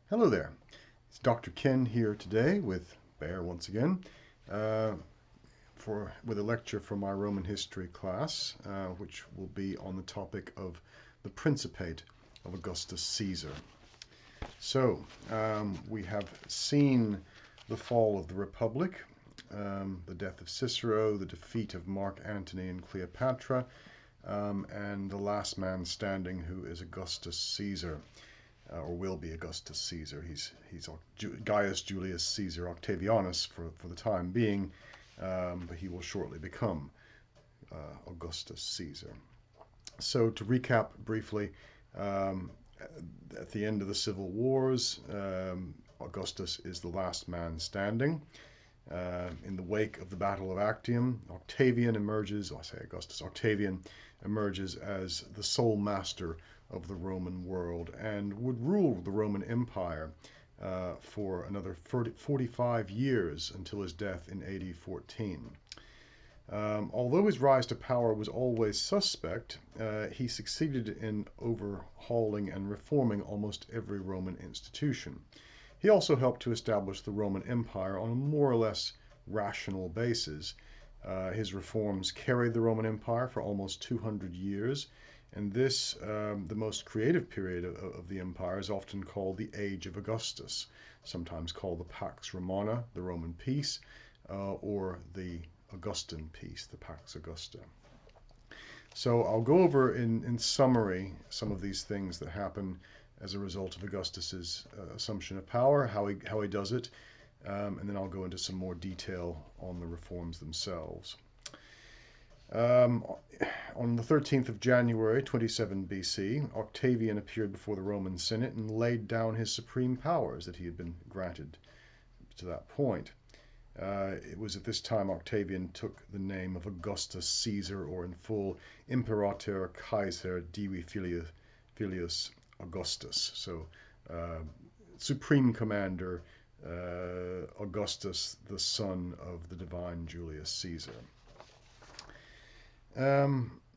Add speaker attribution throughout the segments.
Speaker 1: Hello there. It's Dr. Ken here today with Bear once again with a lecture from my Roman history class, which will be on the topic of the Principate of Augustus Caesar. So we have seen the fall of the Republic, the death of Cicero, the defeat of Mark Antony and Cleopatra, and the last man standing, who is Augustus Caesar. Or will be Augustus Caesar. He's Gaius Julius Caesar Octavianus for the time being, but he will shortly become Augustus Caesar. So to recap briefly, at the end of the civil wars, Augustus is the last man standing. In the wake of the Battle of Actium, Octavian emerges as the sole master of the Roman world and would rule the Roman Empire for another 45 years until his death in AD 14. Although his rise to power was always suspect, he succeeded in overhauling and reforming almost every Roman institution. He also helped to establish the Roman Empire on a more or less rational basis. His reforms carried the Roman Empire for almost 200 years, and this, the most creative period of the empire, is often called the Age of Augustus, sometimes called the Pax Romana, the Roman peace, or the Augustan peace, the Pax Augusta. So I'll go over in summary some of these things that happen as a result of Augustus's assumption of power, how he does it, and then I'll go into some more detail on the reforms themselves. On the 13th of January, 27 BC, Octavian appeared before the Roman Senate and laid down his supreme powers that he had been granted to that point. It was at this time Octavian took the name of Augustus Caesar, or in full, Imperator Kaiser Divi Filius Augustus. So, Supreme Commander Augustus, the son of the divine Julius Caesar.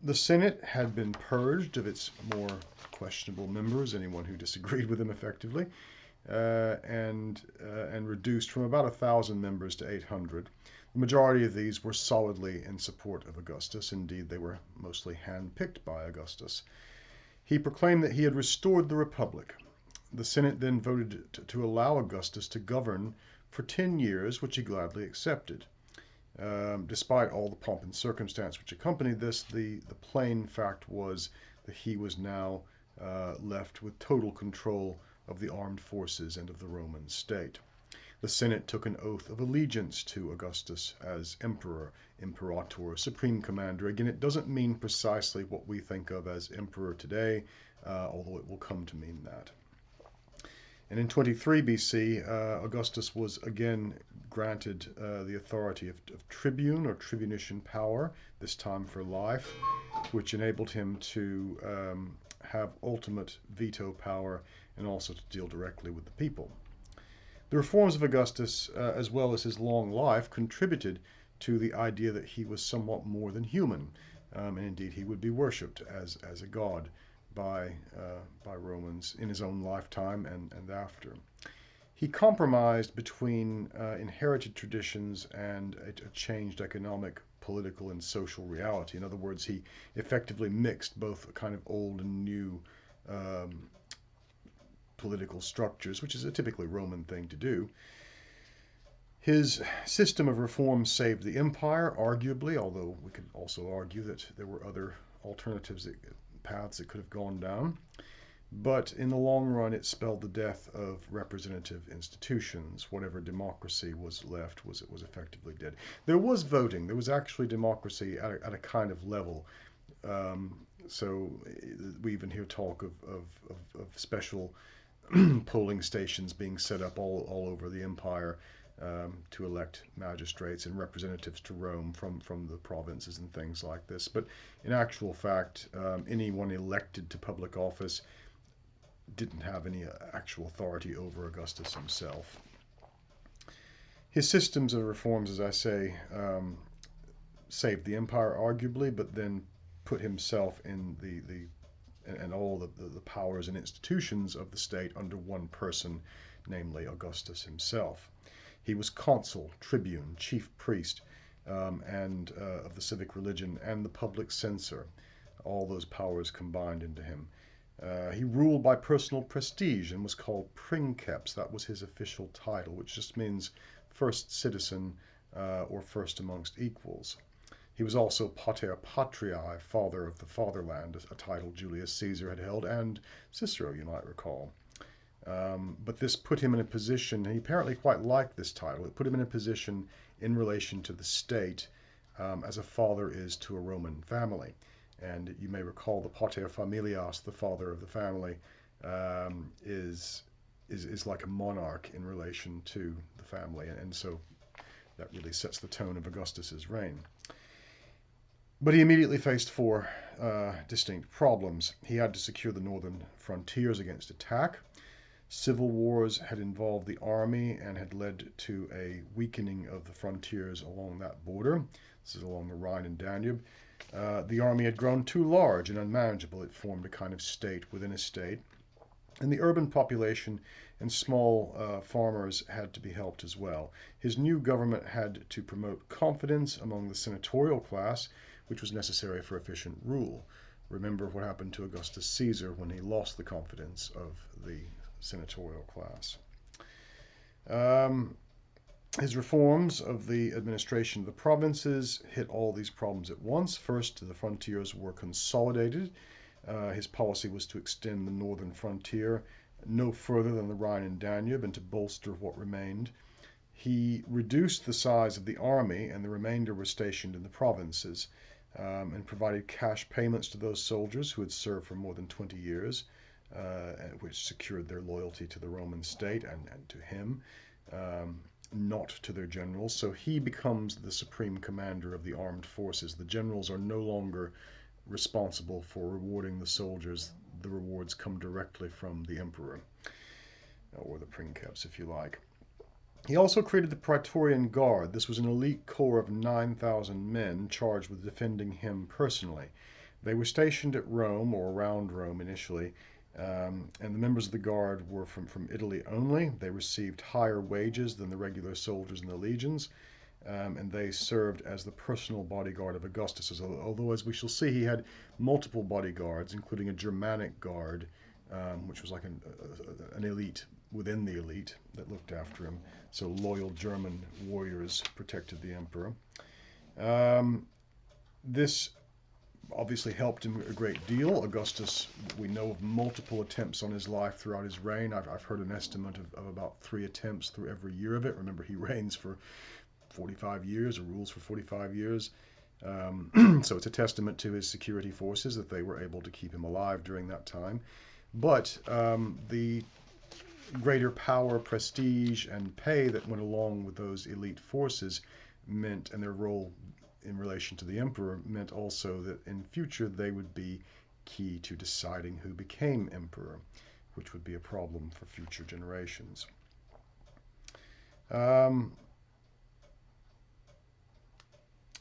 Speaker 1: The Senate had been purged of its more questionable members, anyone who disagreed with him effectively, and reduced from about 1,000 members to 800. The majority of these were solidly in support of Augustus. Indeed, they were mostly handpicked by Augustus. He proclaimed that he had restored the Republic. The Senate then voted to allow Augustus to govern for 10 years, which he gladly accepted. Despite all the pomp and circumstance which accompanied this, the plain fact was that he was now left with total control of the armed forces and of the Roman state. The Senate took an oath of allegiance to Augustus as emperor, imperator, supreme commander. Again, it doesn't mean precisely what we think of as emperor today, although it will come to mean that. And in 23 BC, Augustus was again granted the authority of tribune or tribunician power, this time for life, which enabled him to have ultimate veto power and also to deal directly with the people. The reforms of Augustus, as well as his long life, contributed to the idea that he was somewhat more than human, and indeed he would be worshipped as a god by Romans in his own lifetime and after. He compromised between inherited traditions and a changed economic, political, and social reality. In other words, he effectively mixed both a kind of old and new political structures, which is a typically Roman thing to do. His system of reform saved the empire, arguably, although we could also argue that there were other alternatives, paths that could have gone down. But in the long run, it spelled the death of representative institutions. Whatever democracy was left was effectively dead. There was voting. There was actually democracy at a kind of level. So we even hear talk of special polling stations being set up all over the empire to elect magistrates and representatives to Rome from the provinces and things like this. But in actual fact, anyone elected to public office didn't have any actual authority over Augustus himself. His systems of reforms, as I say, saved the empire arguably, but then put himself in the and all the powers and institutions of the state under one person, namely Augustus himself. He was consul, tribune, chief priest, and of the civic religion and the public censor, all those powers combined into him. He ruled by personal prestige and was called Princeps. That was his official title, which just means first citizen or first amongst equals. He was also Pater Patriae, father of the fatherland, a title Julius Caesar had held, and Cicero, you might recall. But this put him in a position, and he apparently quite liked this title, it put him in a position in relation to the state as a father is to a Roman family. And you may recall the pater familias, the father of the family, is like a monarch in relation to the family. And so that really sets the tone of Augustus's reign. But he immediately faced four distinct problems. He had to secure the northern frontiers against attack. Civil wars had involved the army and had led to a weakening of the frontiers along that border. This is along the Rhine and Danube. The army had grown too large and unmanageable. It formed a kind of state within a state. And the urban population and small farmers had to be helped as well. His new government had to promote confidence among the senatorial class, which was necessary for efficient rule. Remember what happened to Augustus Caesar when he lost the confidence of the senatorial class. His reforms of the administration of the provinces hit all these problems at once. First, the frontiers were consolidated. His policy was to extend the northern frontier no further than the Rhine and Danube and to bolster what remained. He reduced the size of the army, and the remainder were stationed in the provinces, and provided cash payments to those soldiers who had served for more than 20 years, which secured their loyalty to the Roman state and to him, not to their generals. So he becomes the supreme commander of the armed forces. The generals are no longer responsible for rewarding the soldiers. The rewards come directly from the emperor, or the princeps, if you like. He also created the Praetorian Guard. This was an elite corps of 9,000 men charged with defending him personally. They were stationed at Rome, or around Rome initially, and the members of the guard were from Italy only. They received higher wages than the regular soldiers in the legions, and they served as the personal bodyguard of Augustus, although, as we shall see, he had multiple bodyguards, including a Germanic guard, which was like an elite within the elite that looked after him. So loyal German warriors protected the emperor. This obviously helped him a great deal. Augustus, we know of multiple attempts on his life throughout his reign. I've heard an estimate of about 3 attempts through every year of it. Remember, he reigns for 45 years, or rules for 45 years. So it's a testament to his security forces that they were able to keep him alive during that time. But the greater power, prestige, and pay that went along with those elite forces meant, and their role in relation to the emperor, meant also that in future they would be key to deciding who became emperor, which would be a problem for future generations.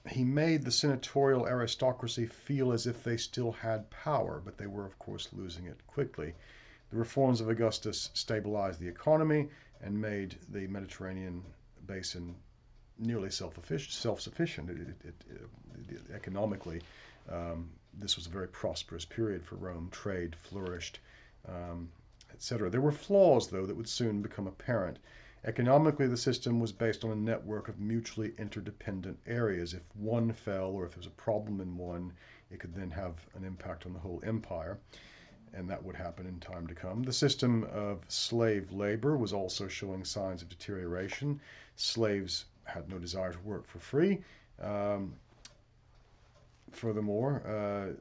Speaker 1: He made the senatorial aristocracy feel as if they still had power, but they were, of course, losing it quickly. The reforms of Augustus stabilized the economy and made the Mediterranean basin nearly self-sufficient. Economically, this was a very prosperous period for Rome. Trade flourished, etc. There were flaws, though, that would soon become apparent. Economically, the system was based on a network of mutually interdependent areas. If one fell, or if there was a problem in one, it could then have an impact on the whole empire, and that would happen in time to come. The system of slave labor was also showing signs of deterioration. Slaves had no desire to work for free. Furthermore,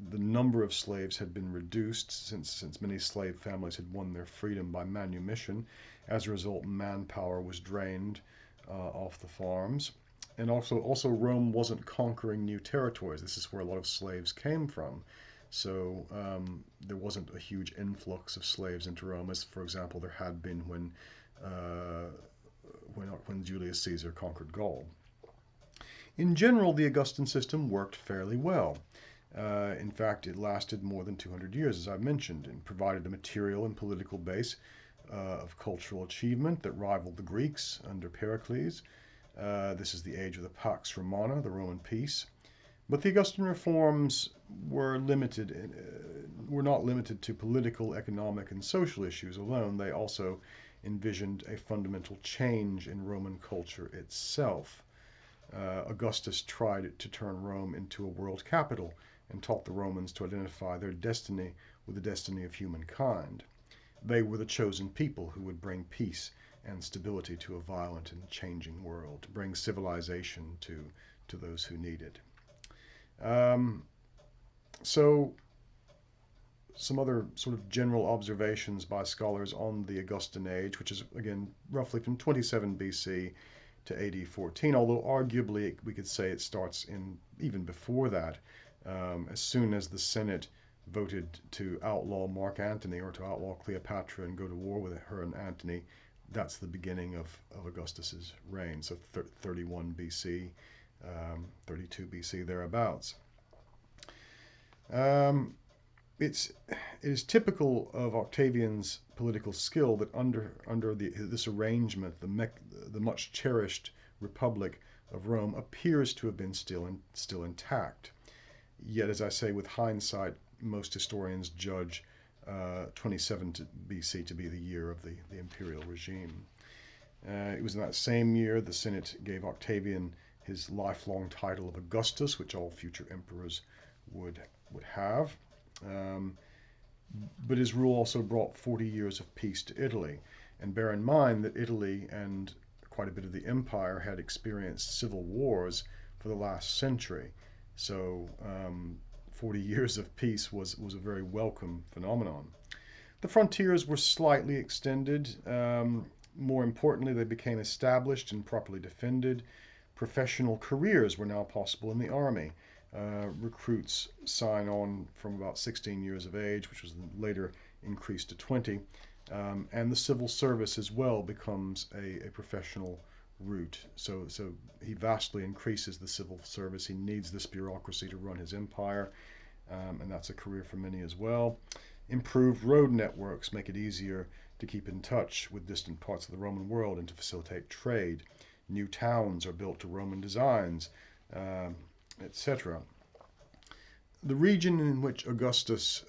Speaker 1: the number of slaves had been reduced since many slave families had won their freedom by manumission. As a result, manpower was drained off the farms. And also Rome wasn't conquering new territories. This is where a lot of slaves came from. So there wasn't a huge influx of slaves into Rome, as, for example, there had been when Julius Caesar conquered Gaul. In general, the Augustan system worked fairly well. In fact, it lasted more than 200 years, as I mentioned, and provided a material and political base of cultural achievement that rivaled the Greeks under Pericles. This is the age of the Pax Romana, the Roman peace. But the Augustan reforms were not limited to political, economic, and social issues alone. They also envisioned a fundamental change in Roman culture itself. Augustus tried to turn Rome into a world capital and taught the Romans to identify their destiny with the destiny of humankind. They were the chosen people who would bring peace and stability to a violent and changing world, to bring civilization to those who need it. So, some other sort of general observations by scholars on the Augustan age, which is, again, roughly from 27 BC to AD 14, although arguably we could say it starts in even before that. As soon as the Senate voted to outlaw Mark Antony or to outlaw Cleopatra and go to war with her and Antony, that's the beginning of Augustus's reign. So 31 BC, 32 BC, thereabouts. It is typical of Octavian's political skill that under this arrangement, the much cherished Republic of Rome appears to have been still intact. Yet, as I say, with hindsight, most historians judge 27 BC to be the year of the imperial regime. It was in that same year the Senate gave Octavian his lifelong title of Augustus, which all future emperors would have. But his rule also brought 40 years of peace to Italy. And bear in mind that Italy and quite a bit of the empire had experienced civil wars for the last century. So 40 years of peace was a very welcome phenomenon. The frontiers were slightly extended. More importantly, they became established and properly defended. Professional careers were now possible in the army. Recruits sign on from about 16 years of age, which was later increased to 20. And the civil service as well becomes a professional route. So he vastly increases the civil service. He needs this bureaucracy to run his empire, and that's a career for many as well. Improved road networks make it easier to keep in touch with distant parts of the Roman world and to facilitate trade. New towns are built to Roman designs, etc. The region in which Augustus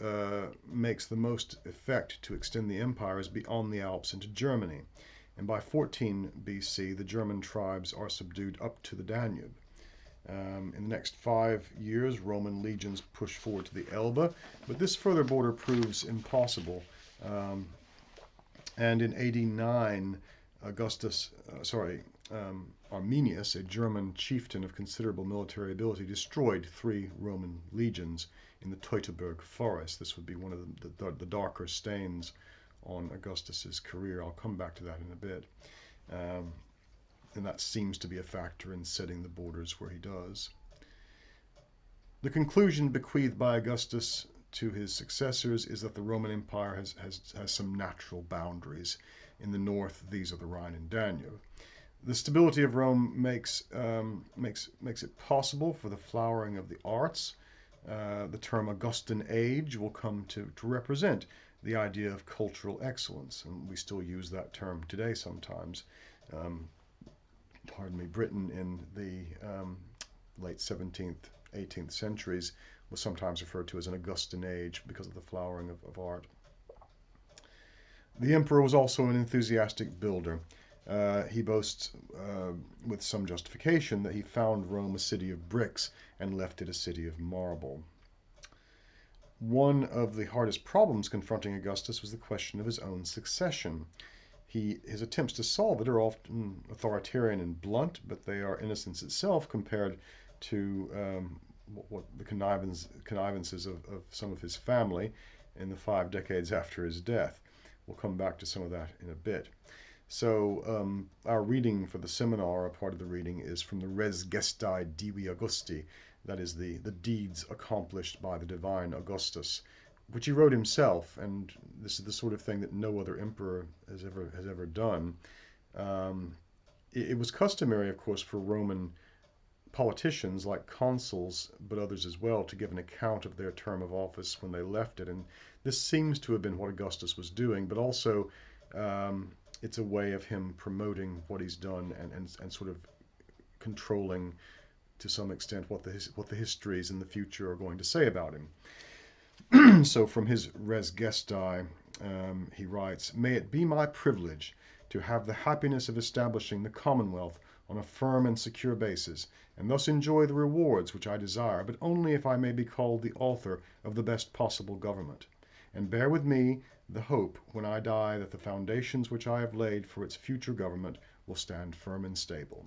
Speaker 1: makes the most effect to extend the empire is beyond the Alps into Germany. And by 14 BC, the German tribes are subdued up to the Danube. In the next 5 years, Roman legions push forward to the Elbe, but this further border proves impossible. And in 89, Arminius, a German chieftain of considerable military ability, destroyed 3 Roman legions in the Teutoburg forest. This would be one of the darker stains on Augustus's career. I'll come back to that in a bit. And that seems to be a factor in setting the borders where he does. The conclusion bequeathed by Augustus to his successors is that the Roman Empire has some natural boundaries. In the north, these are the Rhine and Danube. The stability of Rome makes it possible for the flowering of the arts. The term Augustan age will come to represent the idea of cultural excellence, and we still use that term today sometimes. Britain in the late 17th, 18th centuries was sometimes referred to as an Augustan age because of the flowering of art. The emperor was also an enthusiastic builder. He boasts, with some justification, that he found Rome a city of bricks and left it a city of marble. One of the hardest problems confronting Augustus was the question of his own succession. His attempts to solve it are often authoritarian and blunt, but they are innocence itself compared to what the connivances of some of his family in the 5 decades after his death. We'll come back to some of that in a bit. So our reading for the seminar, a part of the reading, is from the Res Gestae Divi Augusti, that is the deeds accomplished by the divine Augustus, which he wrote himself, and this is the sort of thing that no other emperor has ever done. It was customary, of course, for Roman politicians like consuls, but others as well, to give an account of their term of office when they left it. And this seems to have been what Augustus was doing, but also it's a way of him promoting what he's done and sort of controlling to some extent what the histories in the future are going to say about him. So from his Res Gestae, he writes, "May it be my privilege to have the happiness of establishing the Commonwealth on a firm and secure basis, and thus enjoy the rewards which I desire, but only if I may be called the author of the best possible government. And bear with me the hope when I die that the foundations which I have laid for its future government will stand firm and stable."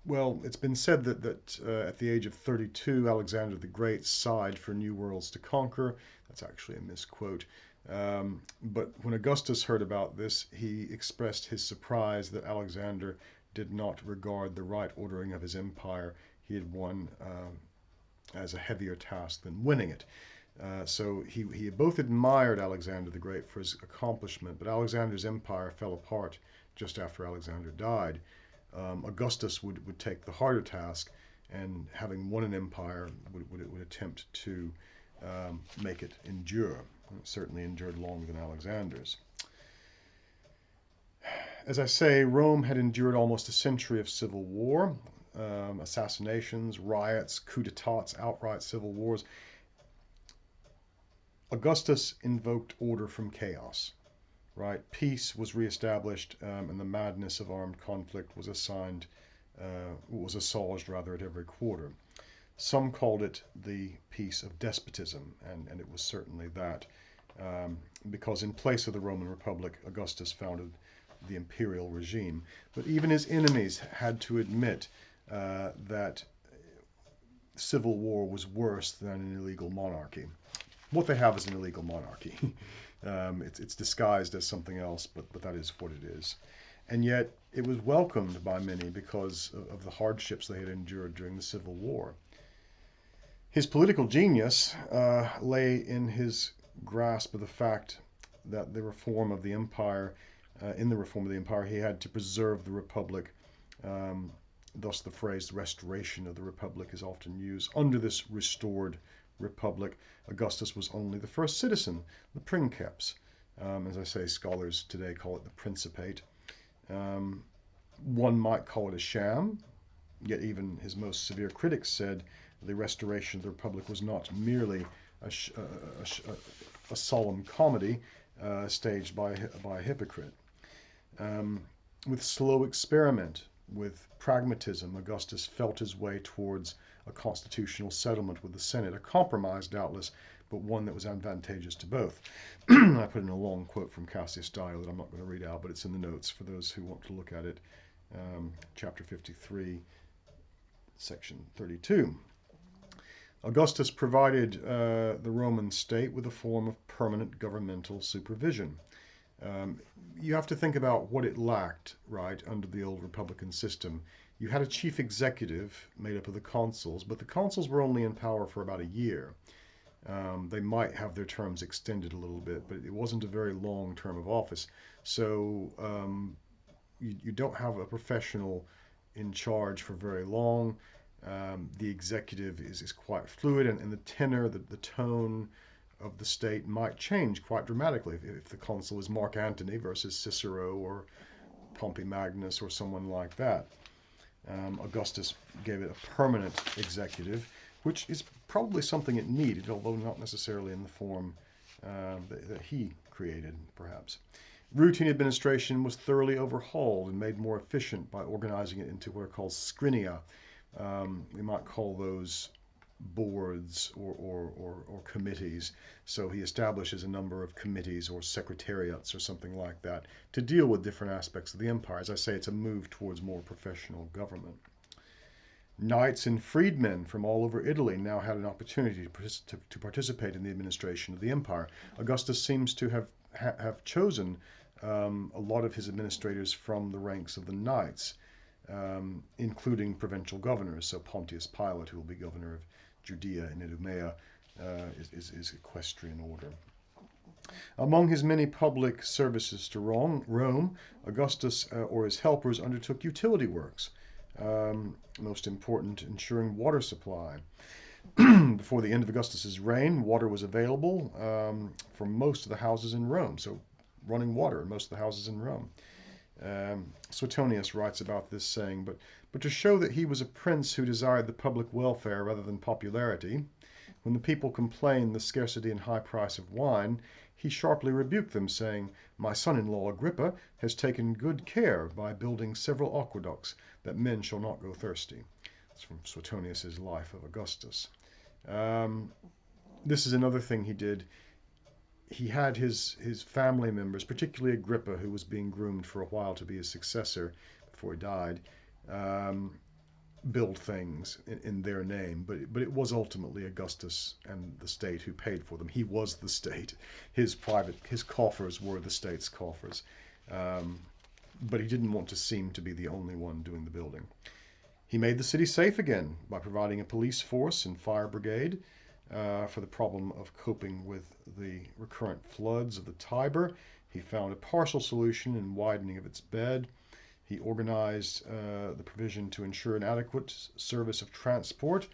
Speaker 1: Well, it's been said that at the age of 32, Alexander the Great sighed for new worlds to conquer. That's actually a misquote. But when Augustus heard about this, he expressed his surprise that Alexander did not regard the right ordering of his empire he had won as a heavier task than winning it. So he both admired Alexander the Great for his accomplishment, but Alexander's empire fell apart just after Alexander died. Augustus would take the harder task, and having won an empire, would attempt to make it endure. It certainly endured longer than Alexander's. As I say, Rome had endured almost a century of civil war, assassinations, riots, coups d'etats, outright civil wars. Augustus invoked order from chaos. Right, peace was reestablished, and the madness of armed conflict was assuaged rather at every quarter. Some called it the peace of despotism, and it was certainly that, because in place of the Roman Republic, Augustus founded the imperial regime. But even his enemies had to admit that civil war was worse than an illegal monarchy. What they have is an illegal monarchy. It's disguised as something else, but that is what it is. And yet it was welcomed by many because of the hardships they had endured during the Civil War. His political genius lay in his grasp of the fact that the reform of the empire, in the reform of the empire, he had to preserve the republic. Thus the phrase, the restoration of the republic, is often used. Under this restored republic, Augustus was only the first citizen, the princeps. As I say, scholars today call it the Principate. One might call it a sham, yet even his most severe critics said the restoration of the republic was not merely a solemn comedy staged by a hypocrite. With slow experiment, with pragmatism, Augustus felt his way towards a constitutional settlement with the Senate, a compromise doubtless, but one that was advantageous to both. I put in a long quote from Cassius Dio that I'm not going to read out, but it's in the notes for those who want to look at it. Chapter 53, section 32. Augustus provided the Roman state with a form of permanent governmental supervision. You have to think about what it lacked, right, under the old republican system. You had a chief executive made up of the consuls, but the consuls were only in power for about a year. They might have their terms extended a little bit, but it wasn't a very long term of office. So you don't have a professional in charge for very long. The executive is quite fluid, and the tenor, the tone of the state might change quite dramatically if the consul is Mark Antony versus Cicero or Pompey Magnus or someone like that. Augustus gave it a permanent executive, which is probably something it needed, although not necessarily in the form that he created, perhaps. Routine administration was thoroughly overhauled and made more efficient by organizing it into what are called scrinia. We might call those boards or committees. So he establishes a number of committees or secretariats or something like that to deal with different aspects of the empire. As I say, it's a move towards more professional government. Knights and freedmen from all over Italy now had an opportunity to participate in the administration of the empire. Augustus seems to have chosen a lot of his administrators from the ranks of the knights, including provincial governors. So Pontius Pilate, who will be governor of Judea and Idumea, is equestrian order. Among his many public services to Rome, Augustus or his helpers undertook utility works, most important, ensuring water supply. Before the end of Augustus's reign, water was available for most of the houses in Rome, so running water in most of the houses in Rome. Suetonius writes about this, saying, but to show that he was a prince who desired the public welfare rather than popularity, when the people complained the scarcity and high price of wine, he sharply rebuked them, saying, My son-in-law Agrippa has taken good care by building several aqueducts, that men shall not go thirsty. It's from Suetonius's Life of Augustus. This is another thing he did. He had his family members, particularly Agrippa, who was being groomed for a while to be his successor before he died, build things in their name, but it was ultimately Augustus and the state who paid for them. He was the state. His coffers were the state's coffers. But he didn't want to seem to be the only one doing the building. He made the city safe again by providing a police force and fire brigade for the problem of coping with the recurrent floods of the Tiber. He found a partial solution in widening of its bed. He organized the provision to ensure an adequate service of transport,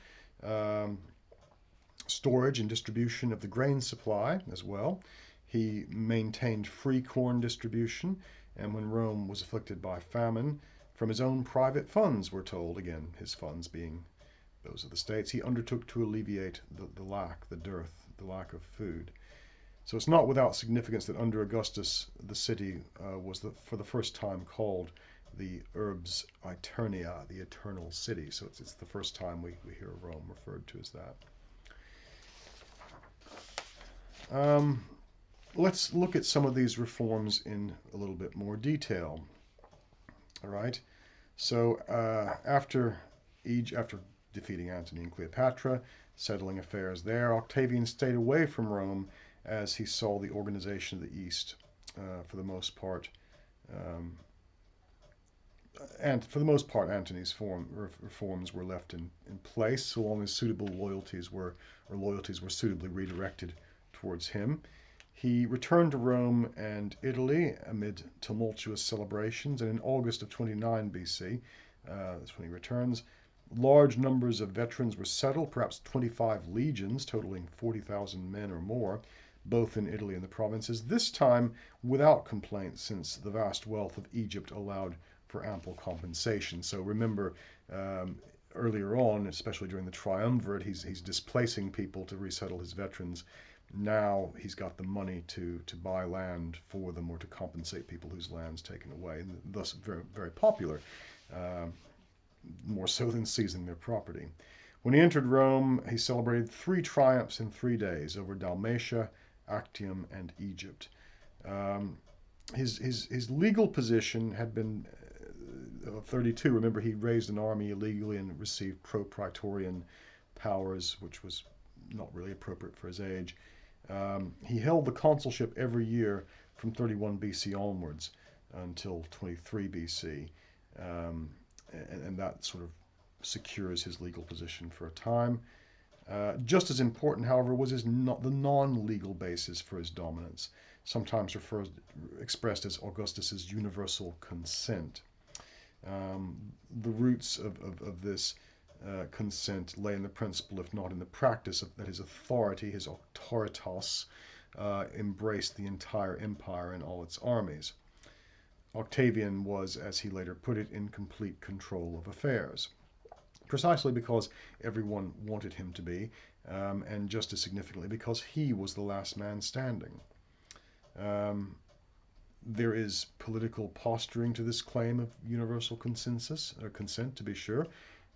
Speaker 1: storage and distribution of the grain supply as well. He maintained free corn distribution, and when Rome was afflicted by famine, from his own private funds, we're told, again, his funds being those of the states, he undertook to alleviate the lack, the dearth, the lack of food. So it's not without significance that under Augustus, the city was for the first time called the Urbs Aeternia, the eternal city. So it's the first time we hear Rome referred to as that. Let's look at some of these reforms in a little bit more detail. All right. So after defeating Antony and Cleopatra, settling affairs there, Octavian stayed away from Rome as he saw the organization of the East, for the most part. And for the most part, Antony's reforms were left in place, so long as suitable loyalties were suitably redirected towards him. He returned to Rome and Italy amid tumultuous celebrations, and in August of 29 BC, that's when he returns, large numbers of veterans were settled, perhaps 25 legions, totaling 40,000 men or more, both in Italy and the provinces, this time without complaint, since the vast wealth of Egypt allowed for ample compensation. So remember, earlier on, especially during the triumvirate, he's displacing people to resettle his veterans. Now he's got the money to buy land for them or to compensate people whose land's taken away, and thus very, very popular, more so than seizing their property. When he entered Rome, he celebrated 3 triumphs in 3 days over Dalmatia, Actium, and Egypt. His legal position had been 32. Remember, he raised an army illegally and received propraetorian powers, which was not really appropriate for his age. He held the consulship every year from 31 BC onwards until 23 BC, and that sort of secures his legal position for a time. Just as important, however, was the non-legal basis for his dominance, sometimes expressed as Augustus's universal consent. The roots of this consent lay in the principle, if not in the practice, that his authority, his auctoritas, embraced the entire empire and all its armies. Octavian was, as he later put it, in complete control of affairs, precisely because everyone wanted him to be, and just as significantly because he was the last man standing. There is political posturing to this claim of universal consent, to be sure,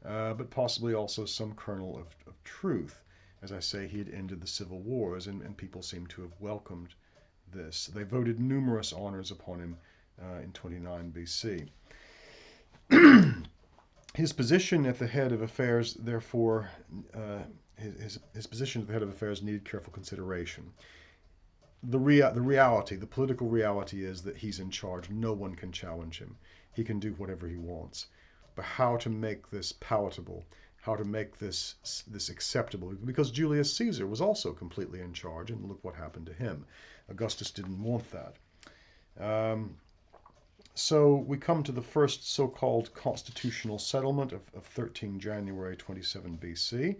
Speaker 1: but possibly also some kernel of truth. As I say, he had ended the civil wars, and people seem to have welcomed this. They voted numerous honors upon him in 29 BC. His position at the head of affairs, therefore, his position at the head of affairs needed careful consideration. The political reality is that he's in charge. No one can challenge him. He can do whatever he wants. But how to make this palatable, how to make this acceptable, because Julius Caesar was also completely in charge, and look what happened to him. Augustus didn't want that. So we come to the first so-called constitutional settlement of 13 January 27 BC,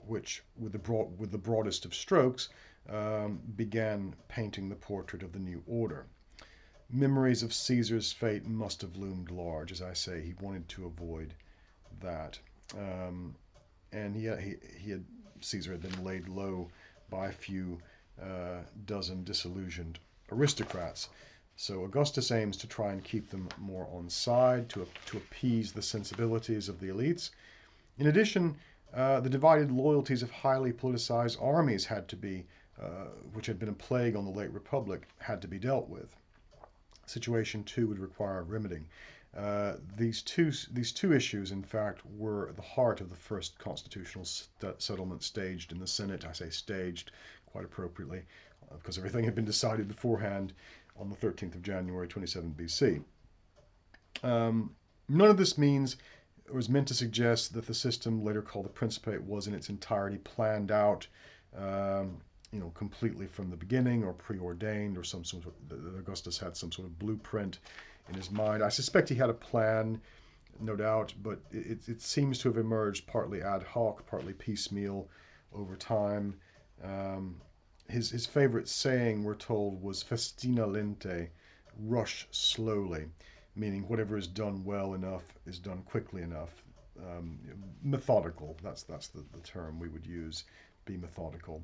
Speaker 1: which, with the broadest of strokes, began painting the portrait of the new order. Memories of Caesar's fate must have loomed large. As I say, he wanted to avoid that. And Caesar had been laid low by a few dozen disillusioned aristocrats. So Augustus aims to try and keep them more on side, to appease the sensibilities of the elites. In addition, the divided loyalties of highly politicized armies had to be, which had been a plague on the late Republic, had to be dealt with. Situation too would require remedying. These two issues, in fact, were the heart of the first constitutional settlement staged in the Senate. I say staged quite appropriately, because everything had been decided beforehand on the 13th of January 27 BC. None of this was meant to suggest that the system, later called the Principate, was in its entirety planned out, completely from the beginning, or preordained, or some sort of, that Augustus had some sort of blueprint in his mind. I suspect he had a plan, no doubt, but it seems to have emerged partly ad hoc, partly piecemeal over time. His favorite saying, we're told, was festina lente, rush slowly, meaning whatever is done well enough is done quickly enough. Methodical, that's the term we would use, be methodical.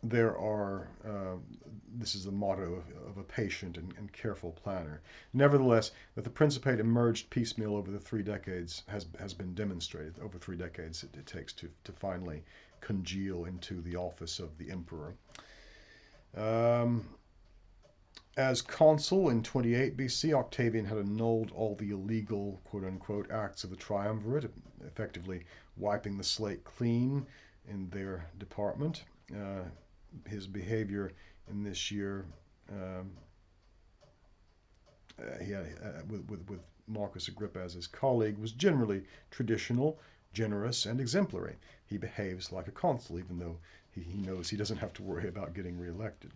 Speaker 1: This is the motto of a patient and careful planner. Nevertheless, that the Principate emerged piecemeal over the 3 decades has been demonstrated. Over 3 decades it takes to finally congeal into the office of the emperor. As consul in 28 BC, Octavian had annulled all the illegal, quote-unquote, acts of the triumvirate, effectively wiping the slate clean in their department. His behavior in this year, with Marcus Agrippa as his colleague, was generally traditional, generous, and exemplary. He behaves like a consul, even though he knows he doesn't have to worry about getting reelected.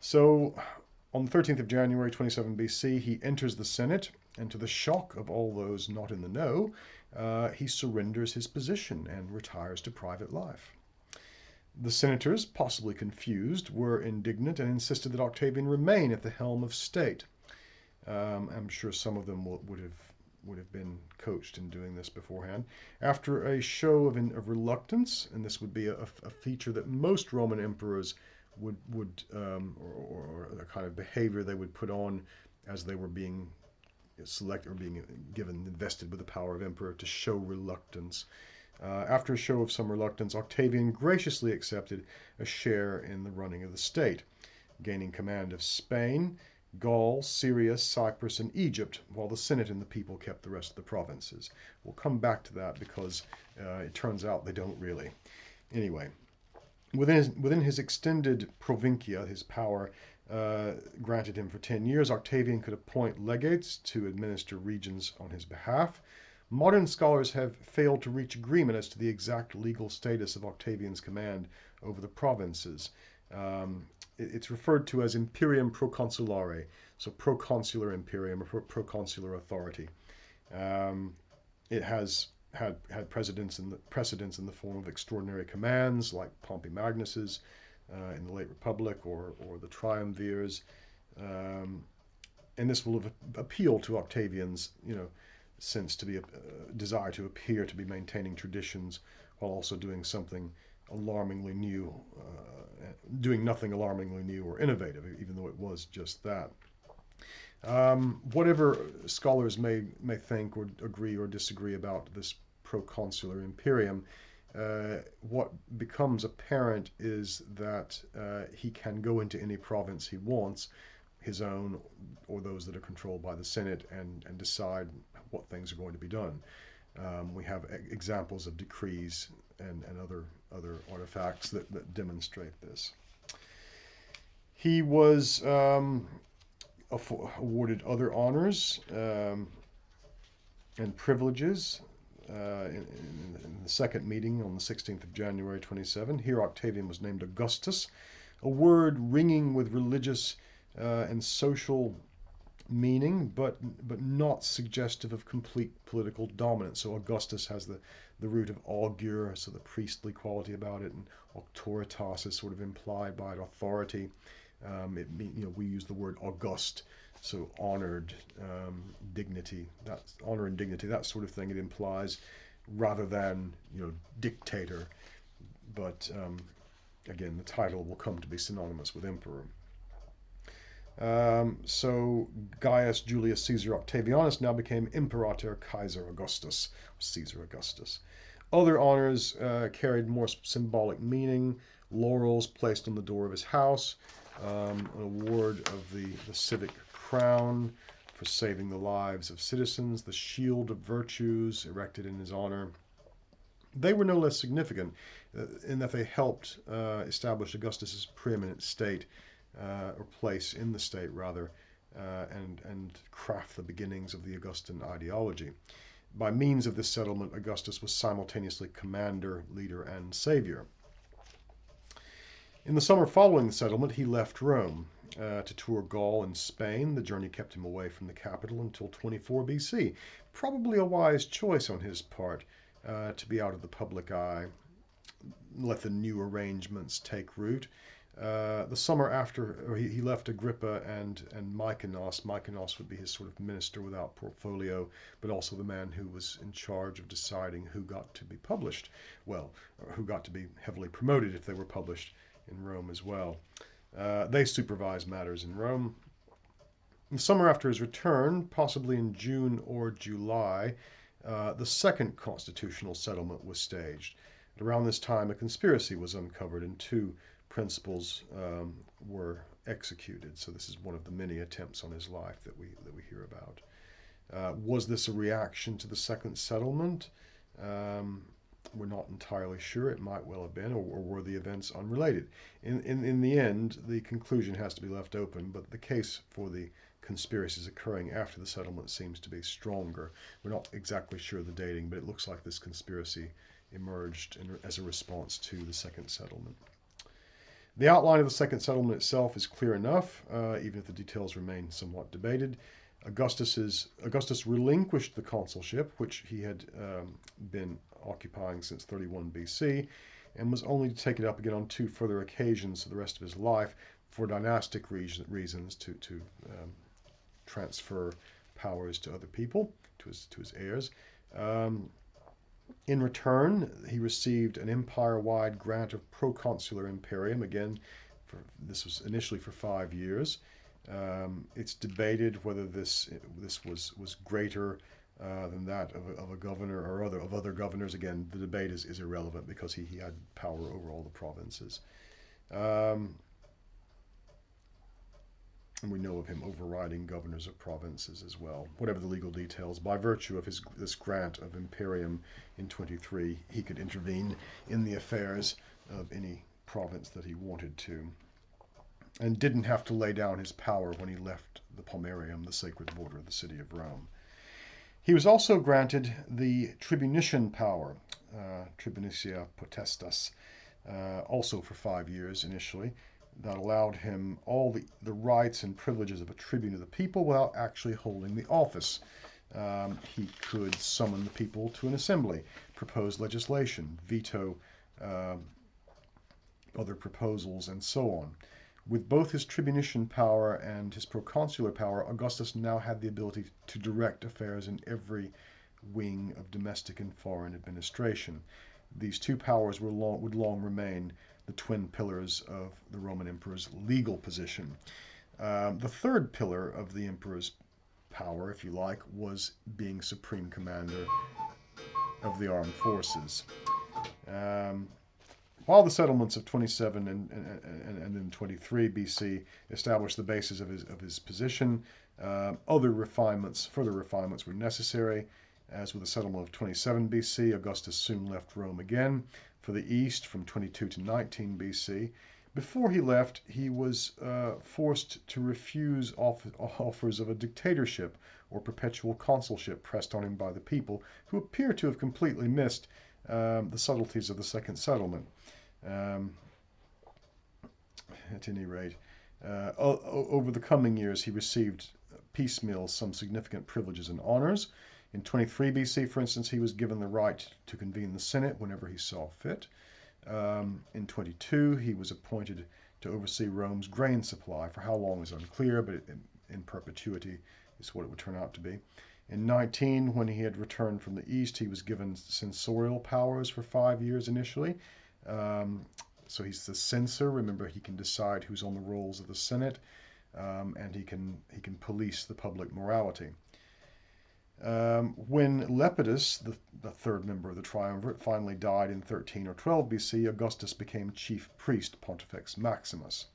Speaker 1: So, on the 13th of January 27 BC, he enters the Senate, and to the shock of all those not in the know, he surrenders his position and retires to private life. The senators, possibly confused, were indignant and insisted that Octavian remain at the helm of state. I'm sure some of them would have been coached in doing this beforehand. After a show of reluctance, and this would be a feature that most Roman emperors would or a kind of behavior they would put on as they were being selected or being invested with the power of emperor, to show reluctance. After a show of some reluctance, Octavian graciously accepted a share in the running of the state, gaining command of Spain, Gaul, Syria, Cyprus, and Egypt, while the Senate and the people kept the rest of the provinces. We'll come back to that because it turns out they don't really. Anyway, within his extended provincia, his power granted him for 10 years, Octavian could appoint legates to administer regions on his behalf. Modern scholars have failed to reach agreement as to the exact legal status of Octavian's command over the provinces. It's referred to as imperium proconsulare, so proconsular imperium, or proconsular authority. It has had precedents in the form of extraordinary commands, like Pompey Magnus's in the late Republic, or the triumvirs, and this will have appealed to Octavian's, sense to be a desire to appear to be maintaining traditions while also doing something alarmingly new, doing nothing alarmingly new or innovative, even though it was just that. Whatever scholars may think or agree or disagree about this proconsular imperium, what becomes apparent is that he can go into any province he wants, his own or those that are controlled by the Senate, and decide what things are going to be done. We have examples of decrees and other artifacts that demonstrate this. He was awarded other honors. and privileges in the second meeting on the 16th of January 27. Here Octavian was named Augustus, a word ringing with religious and social meaning, but not suggestive of complete political dominance. So Augustus has the root of augur, so the priestly quality about it, and auctoritas is sort of implied by it, authority. We use the word august, so honored, dignity. That's honor and dignity, that sort of thing. It implies, rather than dictator. But again, the title will come to be synonymous with emperor. So Gaius Julius Caesar Octavianus now became Imperator Kaiser Augustus, Caesar Augustus. Other honors carried more symbolic meaning: laurels placed on the door of his house, an award of the civic crown for saving the lives of citizens, the shield of virtues erected in his honor. They were no less significant in that they helped establish Augustus's preeminent state, or place in the state rather, and craft the beginnings of the Augustan ideology. By means of this settlement, Augustus was simultaneously commander, leader, and savior. In the summer following the settlement, he left Rome to tour Gaul and Spain. The journey kept him away from the capital until 24 BC. Probably a wise choice on his part to be out of the public eye, let the new arrangements take root. The summer after, he left Agrippa and Mykonos. Mykonos would be his sort of minister without portfolio, but also the man who was in charge of deciding who got to be published, well, or who got to be heavily promoted if they were published in Rome as well. They supervised matters in Rome. In the summer after his return, possibly in June or July, the second constitutional settlement was staged. Around this time, a conspiracy was uncovered and two principals were executed. So this is one of the many attempts on his life that we hear about. Was this a reaction to the second settlement? We're not entirely sure. It might well have been, or were the events unrelated? In the end, the conclusion has to be left open, but the case for the conspiracies occurring after the settlement seems to be stronger. We're not exactly sure of the dating, but it looks like this conspiracy emerged as a response to the second settlement. The outline of the second settlement itself is clear enough, even if the details remain somewhat debated. Augustus relinquished the consulship, which he had been occupying since 31 BC, and was only to take it up again on two further occasions for the rest of his life for dynastic reasons, to transfer powers to other people, to his heirs. In return, he received an empire-wide grant of proconsular imperium. Again, this was initially for 5 years. It's debated whether this was greater than that of a governor or of other governors. Again, the debate is irrelevant because he had power over all the provinces. And we know of him overriding governors of provinces as well. Whatever the legal details, by virtue of this grant of imperium in 23, he could intervene in the affairs of any province that he wanted to, and didn't have to lay down his power when he left the Pomerium, the sacred border of the city of Rome. He was also granted the tribunician power, tribunicia potestas, also for 5 years initially. That allowed him all the rights and privileges of a tribune of the people without actually holding the office. He could summon the people to an assembly, propose legislation, veto other proposals, and so on. With both his tribunician power and his proconsular power, Augustus now had the ability to direct affairs in every wing of domestic and foreign administration. These two powers would long remain the twin pillars of the Roman emperor's legal position. The third pillar of the emperor's power, if you like, was being supreme commander of the armed forces. While the settlements of 27 and then 23 BC established the basis of his position, further refinements were necessary. As with the settlement of 27 BC, Augustus soon left Rome again for the east from 22 to 19 BC. Before he left, he was forced to refuse offers of a dictatorship or perpetual consulship pressed on him by the people, who appear to have completely missed the subtleties of the Second Settlement. Um, at any rate, over the coming years, he received piecemeal some significant privileges and honors. In 23 BC, for instance, he was given the right to convene the Senate whenever he saw fit. In 22, he was appointed to oversee Rome's grain supply. For how long is unclear, but in perpetuity is what it would turn out to be. In 19, when he had returned from the East, he was given censorial powers for 5 years initially. So he's the censor. Remember, he can decide who's on the rolls of the Senate, and he can police the public morality. When Lepidus, the third member of the triumvirate, finally died in 13 or 12 BC, Augustus became chief priest, Pontifex Maximus.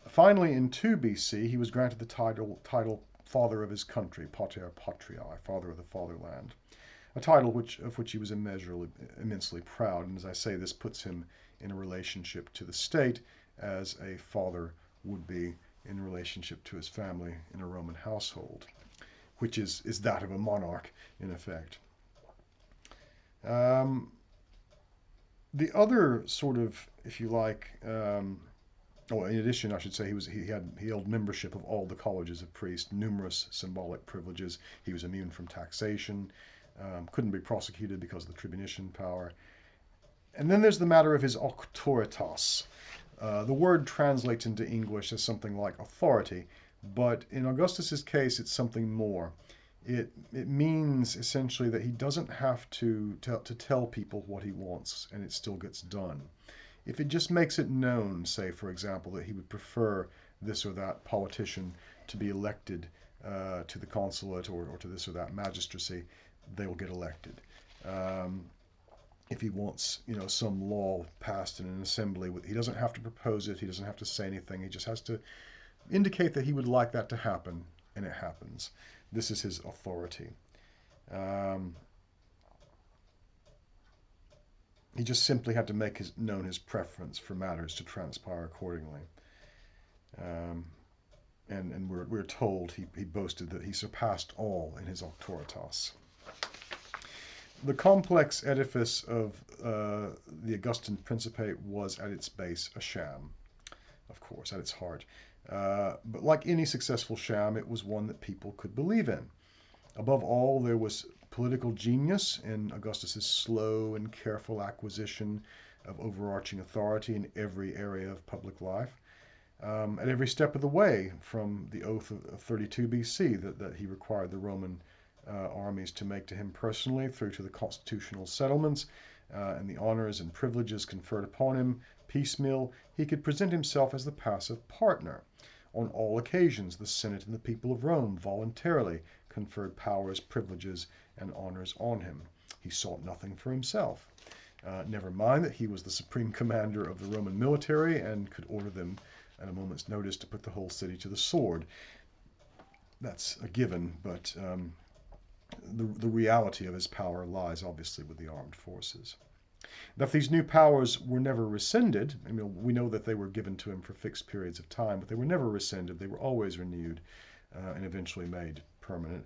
Speaker 1: Finally, in 2 BC, he was granted the title father of his country, Pater Patriae, father of the fatherland, a title of which he was immensely proud. And as I say, this puts him in a relationship to the state as a father would be in relationship to his family in a Roman household, which is that of a monarch, in effect. The other sort of, if you like, in addition, I should say, he held membership of all the colleges of priests, numerous symbolic privileges. He was immune from taxation, couldn't be prosecuted because of the tribunician power. And then there's the matter of his auctoritas. The word translates into English as something like authority, but in Augustus's case, it's something more. It means essentially that he doesn't have to tell people what he wants, and it still gets done. If it just makes it known, say, for example, that he would prefer this or that politician to be elected to the consulate or to this or that magistracy, they will get elected. If he wants, some law passed in an assembly, he doesn't have to propose it. He doesn't have to say anything. He just has to indicate that he would like that to happen, and it happens. This is his authority. He just simply had to make known his preference for matters to transpire accordingly. And we're told he boasted that he surpassed all in his auctoritas. The complex edifice of the Augustan Principate was at its base a sham, of course, at its heart. But like any successful sham, it was one that people could believe in. Above all, there was political genius in Augustus's slow and careful acquisition of overarching authority in every area of public life. At every step of the way, from the oath of 32 BC that he required the Roman armies to make to him personally, through to the constitutional settlements and the honors and privileges conferred upon him piecemeal, he could present himself as the passive partner. On all occasions, the Senate and the people of Rome voluntarily conferred powers, privileges, and honors on him. He sought nothing for himself. Never mind that he was the supreme commander of the Roman military and could order them at a moment's notice to put the whole city to the sword. That's a given, but the reality of his power lies obviously with the armed forces. That these new powers were never rescinded, we know that they were given to him for fixed periods of time, but they were never rescinded. They were always renewed and eventually made permanent.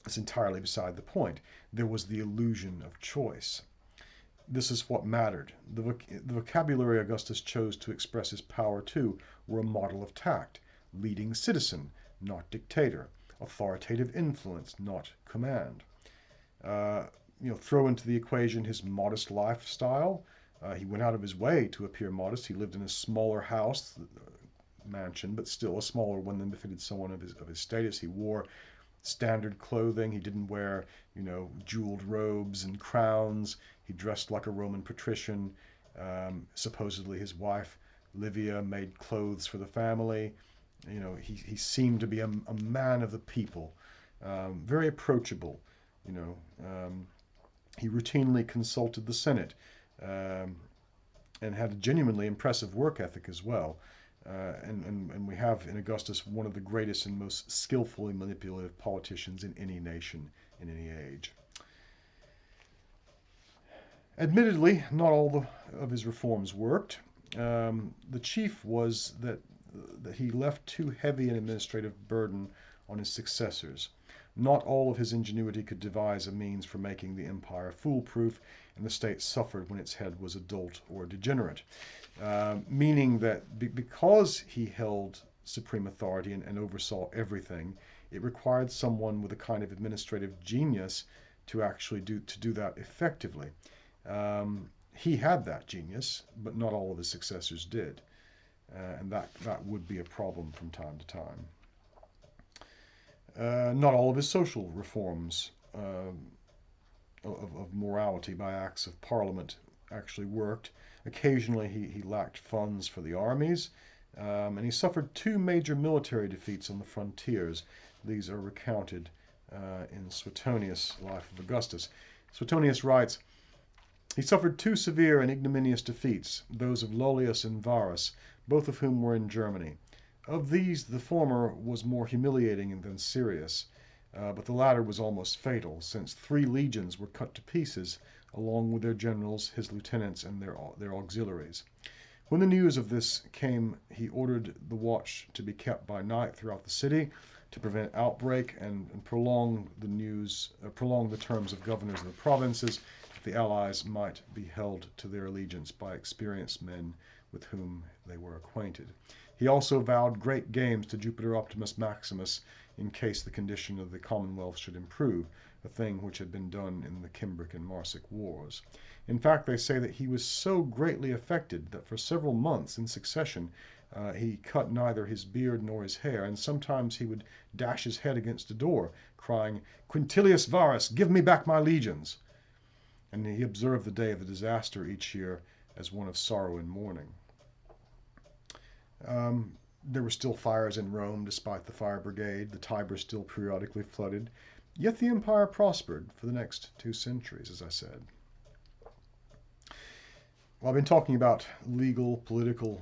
Speaker 1: It's entirely beside the point. There was the illusion of choice. This is what mattered. The vocabulary Augustus chose to express his power to were a model of tact, leading citizen, not dictator, authoritative influence, not command. Throw into the equation his modest lifestyle. He went out of his way to appear modest. He lived in a smaller house, mansion, but still a smaller one than befitted someone of his status. He wore standard clothing. He didn't wear, jeweled robes and crowns. He dressed like a Roman patrician. Supposedly his wife, Livia, made clothes for the family. He seemed to be a man of the people, very approachable. He routinely consulted the Senate and had a genuinely impressive work ethic as well. And we have in Augustus one of the greatest and most skillfully manipulative politicians in any nation, in any age. Admittedly, not all of his reforms worked. The chief was that he left too heavy an administrative burden on his successors. Not all of his ingenuity could devise a means for making the empire foolproof, and the state suffered when its head was a dolt or degenerate. Meaning that because he held supreme authority and oversaw everything, it required someone with a kind of administrative genius to actually do that effectively. He had that genius, but not all of his successors did, and that would be a problem from time to time. Not all of his social reforms of morality by acts of parliament actually worked. Occasionally, he lacked funds for the armies, and he suffered two major military defeats on the frontiers. These are recounted in Suetonius' Life of Augustus. Suetonius writes, he suffered two severe and ignominious defeats, those of Lollius and Varus, both of whom were in Germany. Of these, the former was more humiliating than serious, but the latter was almost fatal, since 3 legions were cut to pieces, along with their generals, his lieutenants, and their auxiliaries. When the news of this came, he ordered the watch to be kept by night throughout the city to prevent outbreak and prolong the terms of governors of the provinces, that the allies might be held to their allegiance by experienced men with whom they were acquainted. He also vowed great games to Jupiter Optimus Maximus in case the condition of the Commonwealth should improve, a thing which had been done in the Cimbric and Marsic wars. In fact, they say that he was so greatly affected that for several months in succession he cut neither his beard nor his hair, and sometimes he would dash his head against a door, crying, "Quintilius Varus, give me back my legions!" And he observed the day of the disaster each year as one of sorrow and mourning. There were still fires in Rome despite the fire brigade. The Tiber still periodically flooded. Yet the empire prospered for the next 2 centuries, as I said. Well, I've been talking about legal, political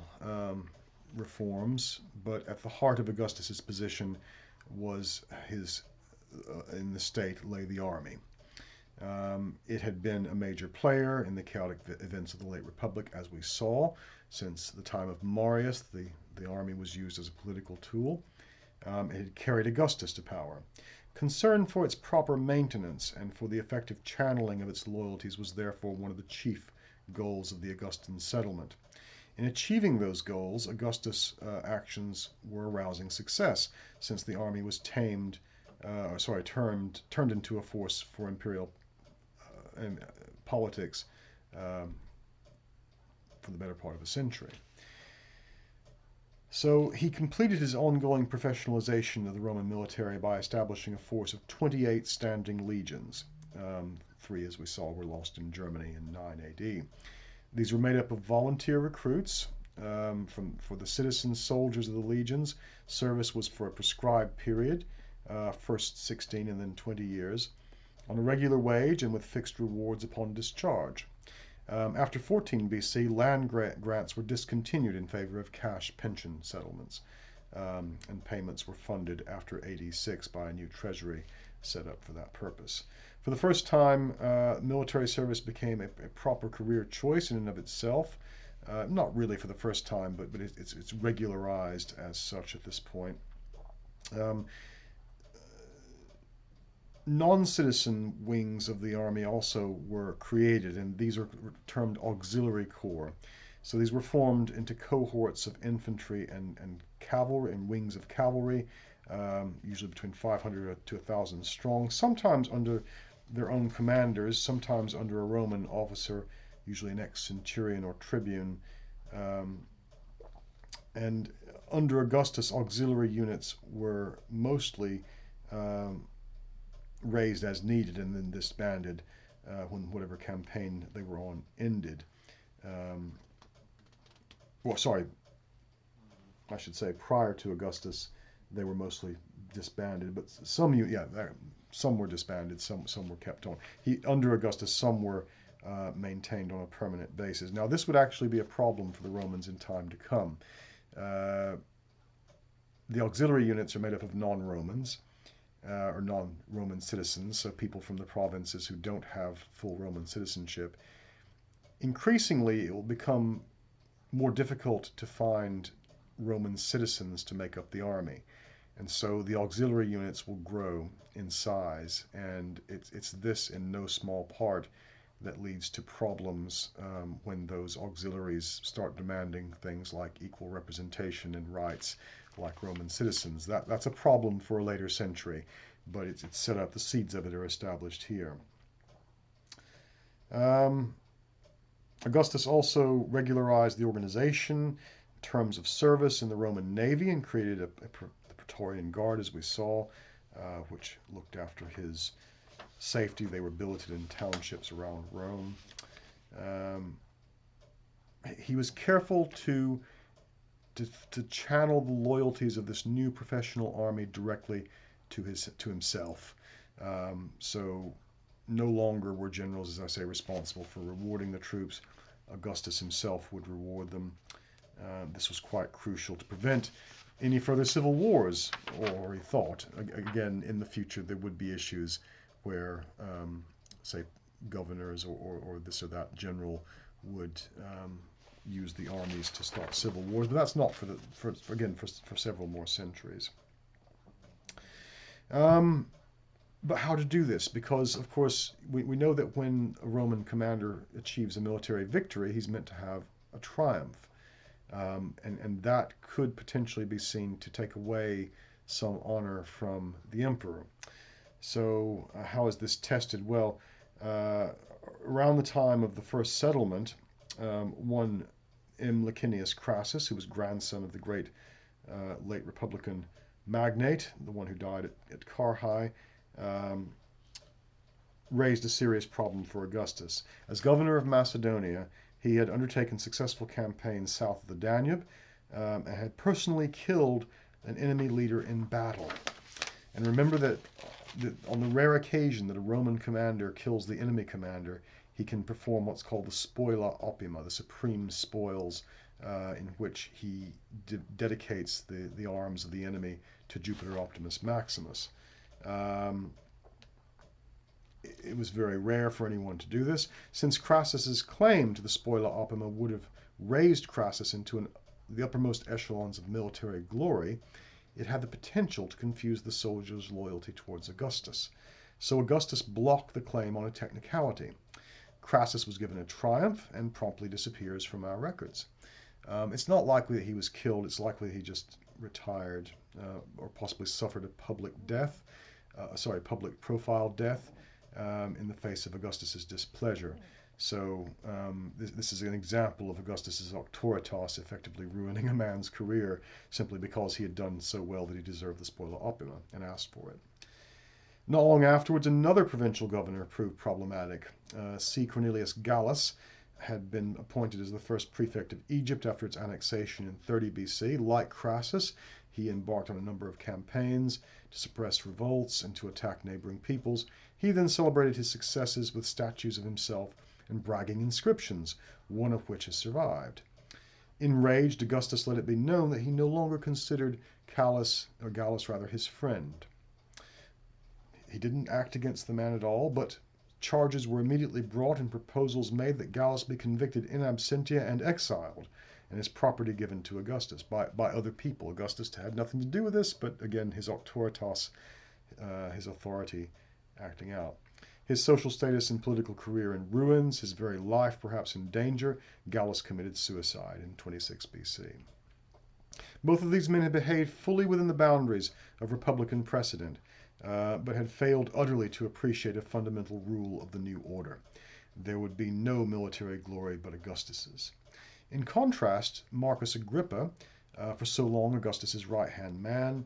Speaker 1: reforms, but at the heart of Augustus's position was in the state lay the army. It had been a major player in the chaotic events of the late Republic, as we saw. Since the time of Marius, the army was used as a political tool. It had carried Augustus to power. Concern for its proper maintenance and for the effective channeling of its loyalties was therefore one of the chief goals of the Augustan settlement. In achieving those goals, Augustus' actions were a rousing success, since the army was turned into a force for imperial politics for the better part of a century. So he completed his ongoing professionalization of the Roman military by establishing a force of 28 standing legions. 3, as we saw, were lost in Germany in 9 AD. These were made up of volunteer recruits for the citizen soldiers of the legions. Service was for a prescribed period, first 16 and then 20 years, on a regular wage and with fixed rewards upon discharge. After 14 BC, land grants were discontinued in favor of cash pension settlements, and payments were funded after AD 6 by a new treasury set up for that purpose. For the first time, military service became a proper career choice in and of itself. Not really for the first time, but it's regularized as such at this point. Non-citizen wings of the army also were created, and these are termed auxiliary corps. So these were formed into cohorts of infantry and cavalry and wings of cavalry, usually between 500 to 1,000 strong, sometimes under their own commanders, sometimes under a Roman officer, usually an ex-centurion or tribune. And under Augustus, auxiliary units were mostly raised as needed and then disbanded when whatever campaign they were on ended. I should say prior to Augustus, they were mostly disbanded, but some were disbanded, some were kept on. Under Augustus, some were maintained on a permanent basis. Now, this would actually be a problem for the Romans in time to come. The auxiliary units are made up of non-Romans, or non-Roman citizens, so people from the provinces who don't have full Roman citizenship. Increasingly, it will become more difficult to find Roman citizens to make up the army. And so the auxiliary units will grow in size, and it's this in no small part that leads to problems when those auxiliaries start demanding things like equal representation and rights like Roman citizens. That's a problem for a later century, but it's set up, the seeds of it are established here. Augustus also regularized the organization, terms of service in the Roman navy, and created the Praetorian Guard, as we saw, which looked after his safety. They were billeted in townships around Rome. He was careful to channel the loyalties of this new professional army directly to himself. So no longer were generals, as I say, responsible for rewarding the troops. Augustus himself would reward them. This was quite crucial to prevent any further civil wars, or he thought. Again, in the future, there would be issues where, say, governors or this or that general would use the armies to start civil wars, but that's not for several more centuries. But how to do this? Because, of course, we know that when a Roman commander achieves a military victory, he's meant to have a triumph. And that could potentially be seen to take away some honor from the emperor. So how is this tested? Well, around the time of the first settlement, one M. Licinius Crassus, who was grandson of the great late Republican magnate, the one who died at Carrhae, raised a serious problem for Augustus. As governor of Macedonia, he had undertaken successful campaigns south of the Danube and had personally killed an enemy leader in battle. And remember that on the rare occasion that a Roman commander kills the enemy commander, he can perform what's called the spoila opima, the supreme spoils, in which he dedicates the arms of the enemy to Jupiter Optimus Maximus. It was very rare for anyone to do this, since Crassus's claim to the spoila opima would have raised Crassus into the uppermost echelons of military glory. It had the potential to confuse the soldiers' loyalty towards Augustus. So Augustus blocked the claim on a technicality. Crassus was given a triumph and promptly disappears from our records. It's not likely that he was killed. It's likely he just retired or possibly suffered a public profile death in the face of Augustus's displeasure. So this is an example of Augustus's auctoritas effectively ruining a man's career simply because he had done so well that he deserved the spoila opima and asked for it. Not long afterwards, another provincial governor proved problematic. C. Cornelius Gallus had been appointed as the first prefect of Egypt after its annexation in 30 BC. Like Crassus, he embarked on a number of campaigns to suppress revolts and to attack neighboring peoples. He then celebrated his successes with statues of himself and bragging inscriptions, one of which has survived. Enraged, Augustus let it be known that he no longer considered Gallus his friend. He didn't act against the man at all, but charges were immediately brought and proposals made that Gallus be convicted in absentia and exiled, and his property given to Augustus by other people. Augustus had nothing to do with this, but again, his auctoritas, his authority acting out. His social status and political career in ruins, his very life perhaps in danger, Gallus committed suicide in 26 BC. Both of these men had behaved fully within the boundaries of republican precedent, but had failed utterly to appreciate a fundamental rule of the new order. There would be no military glory but Augustus's. In contrast, Marcus Agrippa, for so long Augustus's right-hand man,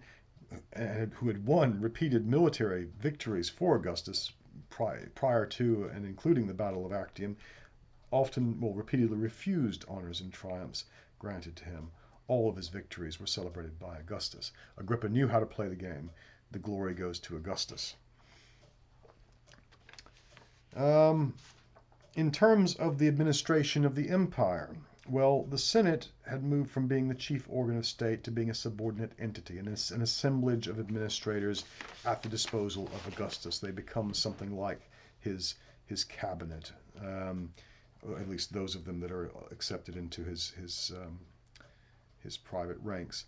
Speaker 1: who had won repeated military victories for Augustus prior to and including the Battle of Actium, repeatedly refused honors and triumphs granted to him. All of his victories were celebrated by Augustus. Agrippa knew how to play the game. The glory goes to Augustus. In terms of the administration of the empire, well, the Senate had moved from being the chief organ of state to being a subordinate entity, an assemblage of administrators at the disposal of Augustus. They become something like his cabinet. or at least those of them that are accepted into his private ranks.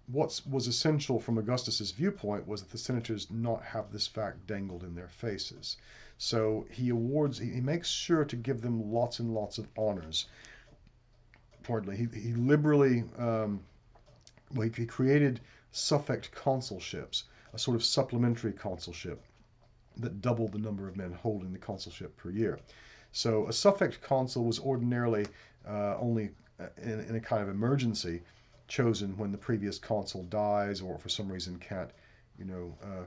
Speaker 1: What was essential from Augustus's viewpoint was that the senators not have this fact dangled in their faces. So he makes sure to give them lots and lots of honors. Pardon me, he liberally, he created suffect consulships, a sort of supplementary consulship that doubled the number of men holding the consulship per year. So a suffect consul was ordinarily only in a kind of emergency chosen when the previous consul dies or for some reason can't,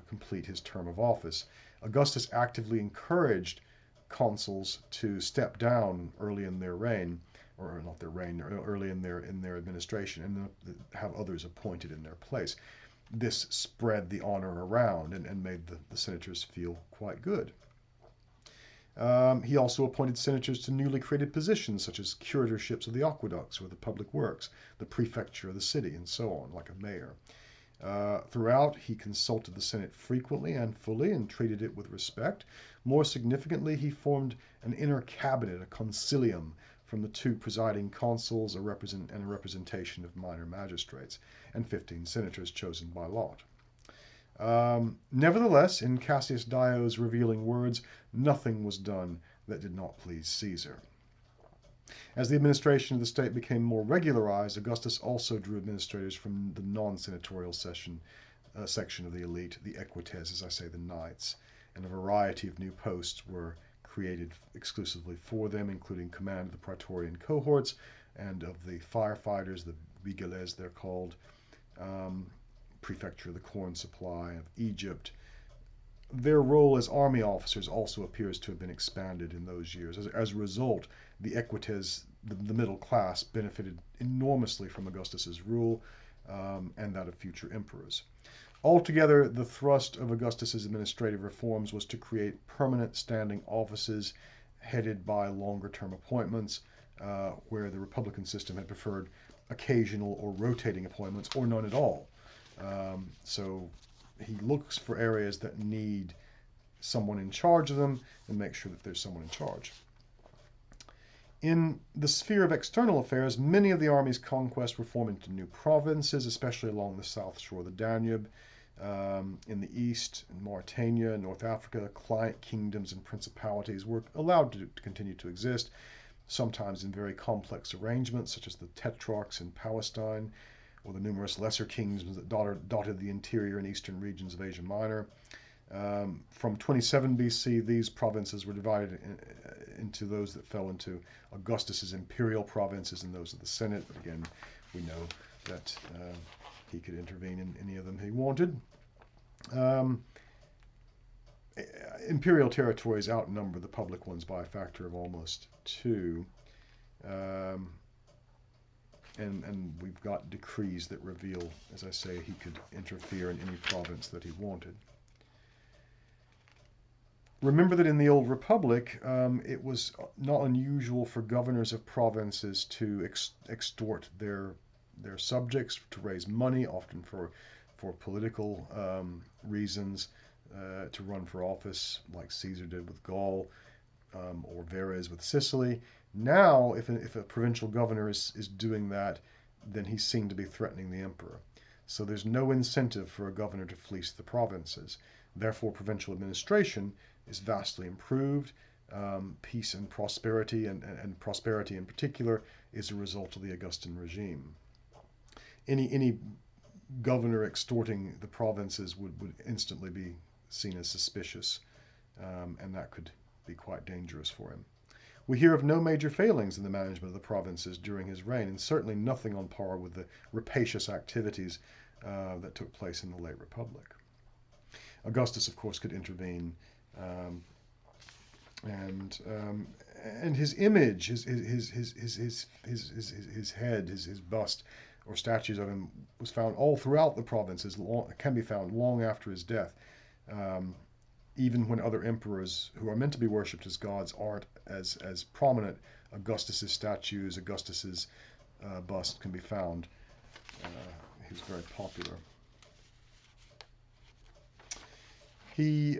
Speaker 1: complete his term of office. Augustus actively encouraged consuls to step down early in their reign, or not their reign, early in their administration, and have others appointed in their place. This spread the honor around and made the senators feel quite good. He also appointed senators to newly created positions such as curatorships of the aqueducts or the public works, the prefecture of the city, and so on, like a mayor. Throughout, he consulted the Senate frequently and fully and treated it with respect. More significantly, he formed an inner cabinet, a concilium, from the 2 presiding consuls and a representation of minor magistrates, and 15 senators chosen by lot. Nevertheless, in Cassius Dio's revealing words, nothing was done that did not please Caesar. As the administration of the state became more regularized, Augustus also drew administrators from the non-senatorial section of the elite, the equites, as I say, the knights, and a variety of new posts were created exclusively for them, including command of the praetorian cohorts and of the firefighters, the vigiles they're called, prefecture of the corn supply of Egypt. Their role as army officers also appears to have been expanded in those years. As a result, the equites, the middle class, benefited enormously from Augustus's rule and that of future emperors. Altogether, the thrust of Augustus's administrative reforms was to create permanent standing offices headed by longer-term appointments, where the republican system had preferred occasional or rotating appointments or none at all. So he looks for areas that need someone in charge of them and make sure that there's someone in charge. In the sphere of external affairs, many of the army's conquests were formed into new provinces, especially along the south shore of the Danube. In the east, in Mauritania, North Africa, client kingdoms and principalities were allowed to continue to exist, sometimes in very complex arrangements, such as the tetrarchs in Palestine, or the numerous lesser kingdoms that dotted the interior and eastern regions of Asia Minor. From 27 BC, these provinces were divided into those that fell into Augustus's imperial provinces and those of the Senate. But again, we know that he could intervene in any of them he wanted. Imperial territories outnumber the public ones by a factor of almost 2. And we've got decrees that reveal, as I say, he could interfere in any province that he wanted. Remember that in the Old Republic, it was not unusual for governors of provinces to extort their subjects, to raise money, often for political reasons, to run for office, like Caesar did with Gaul, or Verres with Sicily. Now, if a provincial governor is doing that, then he's seen to be threatening the emperor. So there's no incentive for a governor to fleece the provinces. Therefore, provincial administration is vastly improved. Peace and prosperity, and prosperity in particular, is a result of the Augustan regime. Any governor extorting the provinces would instantly be seen as suspicious, and that could be quite dangerous for him. We hear of no major failings in the management of the provinces during his reign, and certainly nothing on par with the rapacious activities that took place in the late Republic. Augustus, of course, could intervene, and his image, his head, his bust, or statues of him was found all throughout the provinces. Can be found long after his death. Even when other emperors who are meant to be worshipped as gods aren't as prominent, Augustus's statues, Augustus's bust can be found. He was very popular. He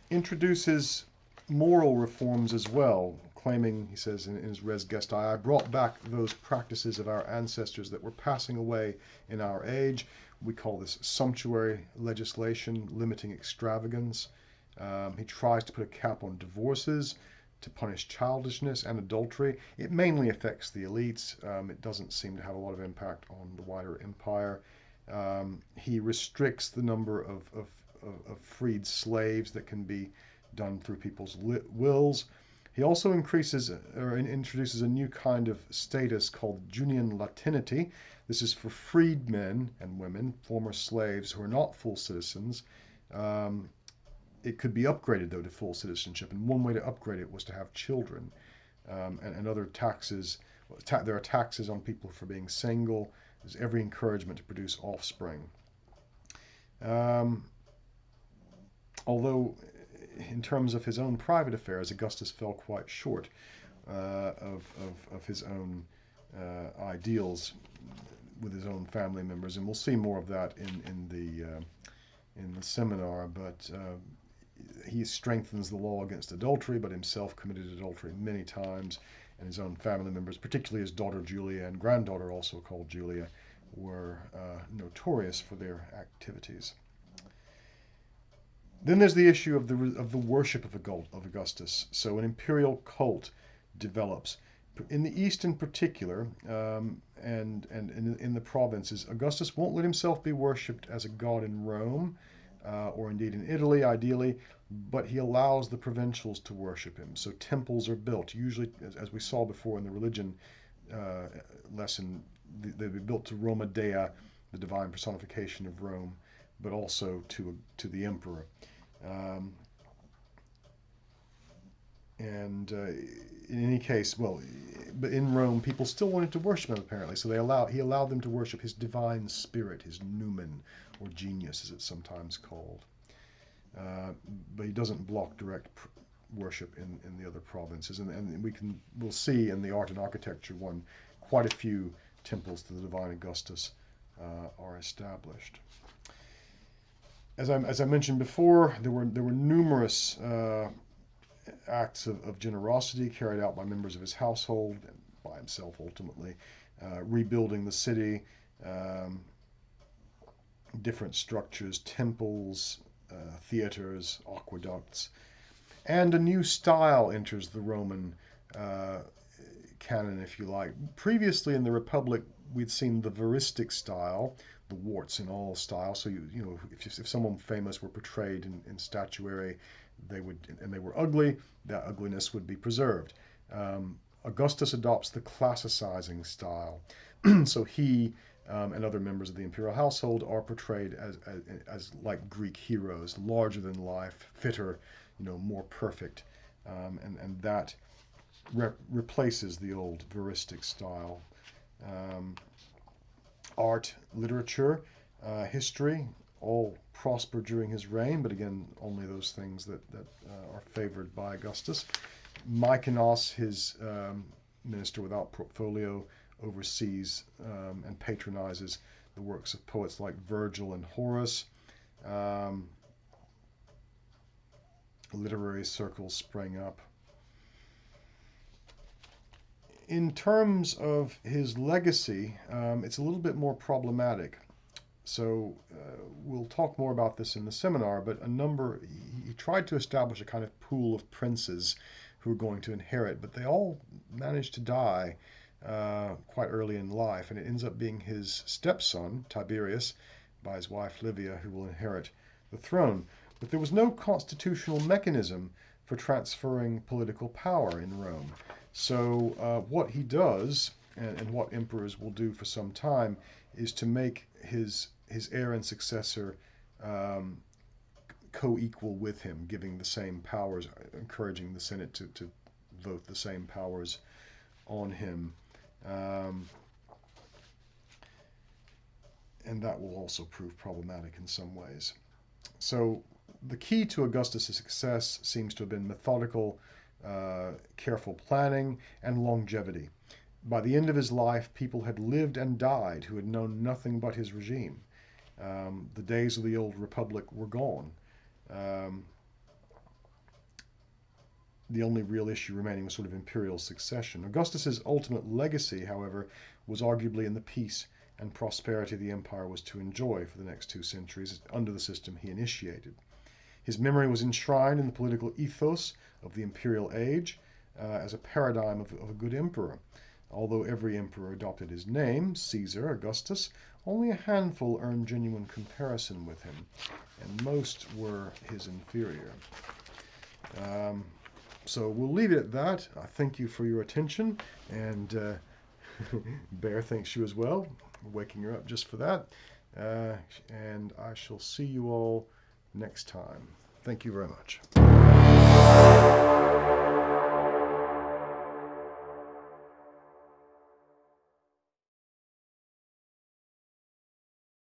Speaker 1: introduces moral reforms as well, claiming, he says in his Res Gestae, I brought back those practices of our ancestors that were passing away in our age. We call this sumptuary legislation, limiting extravagance. He tries to put a cap on divorces to punish childishness and adultery. It mainly affects the elites. It doesn't seem to have a lot of impact on the wider empire. He restricts the number of freed slaves that can be done through people's wills. He also increases or introduces a new kind of status called Junian Latinity. This is for freed men and women, former slaves who are not full citizens. It could be upgraded, though, to full citizenship, and one way to upgrade it was to have children, and other taxes. There are taxes on people for being single. There's every encouragement to produce offspring. Although, in terms of his own private affairs, Augustus fell quite short of his own ideals with his own family members, and we'll see more of that in the seminar. But he strengthens the law against adultery, but himself committed adultery many times, and his own family members, particularly his daughter Julia and granddaughter, also called Julia, were notorious for their activities. Then there's the issue of the worship of Augustus. So an imperial cult develops in the East, in particular, and in the provinces. Augustus won't let himself be worshipped as a god in Rome, or indeed in Italy, ideally, but he allows the provincials to worship him. So temples are built, usually, as we saw before in the religion lesson, they'd be built to Roma Dea, the divine personification of Rome, but also to the emperor. In any case, well, but in Rome, people still wanted to worship him, apparently, so he allowed them to worship his divine spirit, his numen, or genius, as it's sometimes called. But he doesn't block direct worship in the other provinces, and we'll see in the art and architecture one, quite a few temples to the divine Augustus are established. As I mentioned before, there were numerous acts of generosity carried out by members of his household, and by himself ultimately, rebuilding the city, different structures, temples, theaters, aqueducts, and a new style enters the Roman canon, if you like. Previously in the Republic, we'd seen the veristic style, the warts and all style. So if someone famous were portrayed in statuary, they were ugly, that ugliness would be preserved. Augustus adopts the classicizing style. So he and other members of the imperial household are portrayed as like Greek heroes, larger than life, fitter, more perfect, and that replaces the old veristic style. Art, literature, history, all prosper during his reign, but again, only those things that are favored by Augustus. Mykonos, his minister without portfolio, oversees and patronizes the works of poets like Virgil and Horace. Literary circles sprang up. In terms of his legacy, it's a little bit more problematic. So we'll talk more about this in the seminar, but he tried to establish a kind of pool of princes who were going to inherit, but they all managed to die quite early in life, and it ends up being his stepson, Tiberius, by his wife Livia, who will inherit the throne. But there was no constitutional mechanism for transferring political power in Rome. So what he does, and what emperors will do for some time, is to make his heir and successor co-equal with him, giving the same powers, encouraging the Senate to vote the same powers on him. And that will also prove problematic in some ways. So the key to Augustus' success seems to have been methodical, careful planning, and longevity. By the end of his life, people had lived and died who had known nothing but his regime. The days of the old republic were gone. the only real issue remaining was sort of imperial succession. Augustus's ultimate legacy, however, was arguably in the peace and prosperity the empire was to enjoy for the next 2 centuries under the system he initiated. His memory was enshrined in the political ethos of the imperial age as a paradigm of a good emperor. Although every emperor adopted his name, Caesar, Augustus, only a handful earned genuine comparison with him, and most were his inferior. So we'll leave it at that. I thank you for your attention, and Bear thanks you as well, waking her up just for that. And I shall see you all next time. Thank you very much.